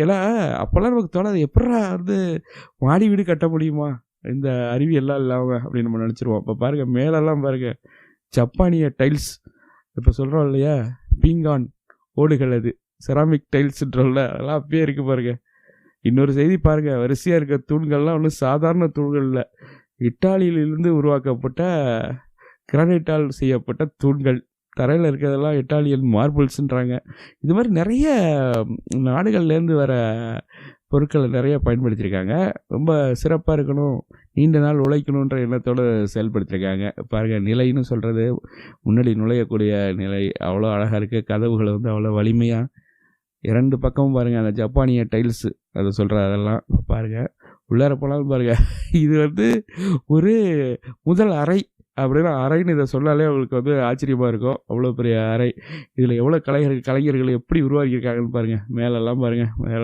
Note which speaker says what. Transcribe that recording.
Speaker 1: ஏன்னா அப்போல்லாம் நமக்கு தோணாது, எப்புட்றா வந்து மாடி வீடு கட்ட முடியுமா இந்த அறிவியல்லாம் இல்லாமல் அப்படின்னு நம்ம நினச்சிருவோம். இப்போ பாருங்கள் மேலெல்லாம் பாருங்கள் ஜப்பானிய டைல்ஸ். இப்போ சொல்கிறோம் இல்லையா பீங்கான் ஓடுகள், அது செராமிக் டைல்ஸ்ன்றோம்ல, அதெல்லாம் அப்பயே இருக்குது பாருங்கள். இன்னொரு செய்தி பாருங்கள், வரிசையாக இருக்க தூண்கள்லாம் ஒன்றும் சாதாரண தூண்கள் இல்லை, இட்டாலியிலிருந்து உருவாக்கப்பட்ட கிரானைட்டால் செய்யப்பட்ட தூண்கள். தரையில் இருக்கிறதெல்லாம் இட்டாலியன் மார்பிள்ஸ்ன்றாங்க. இது மாதிரி நிறைய நாடுகள்லேருந்து வர பொருட்களை நிறைய பயன்படுத்தியிருக்காங்க. ரொம்ப சிறப்பாக இருக்கணும், நீண்ட நாள் உழைக்கணுன்ற எண்ணத்தோடு செயல்படுத்தியிருக்காங்க. பாருங்கள் நிலைன்னு சொல்கிறது, முன்னாடி நுழையக்கூடிய நிலை அவ்வளோ அழகாக இருக்குது. கதவுகளை வந்து அவ்வளோ வலிமையாக, 2 பக்கமும் பாருங்கள் அந்த ஜப்பானிய டைல்ஸு அதை சொல்கிற அதெல்லாம் பாருங்கள். உள்ளார போனாலும் பாருங்கள், இது வந்து ஒரு முதல் அறை அப்படின்னா, அறைன்னு இதை சொன்னாலே அவங்களுக்கு வந்து ஆச்சரியமாக இருக்கும். அவ்வளோ பெரிய அறை, இதில் எவ்வளோ கலைஞர்கள் எப்படி உருவாக்கியிருக்காங்கன்னு பாருங்கள். மேலெல்லாம் பாருங்கள், மேலே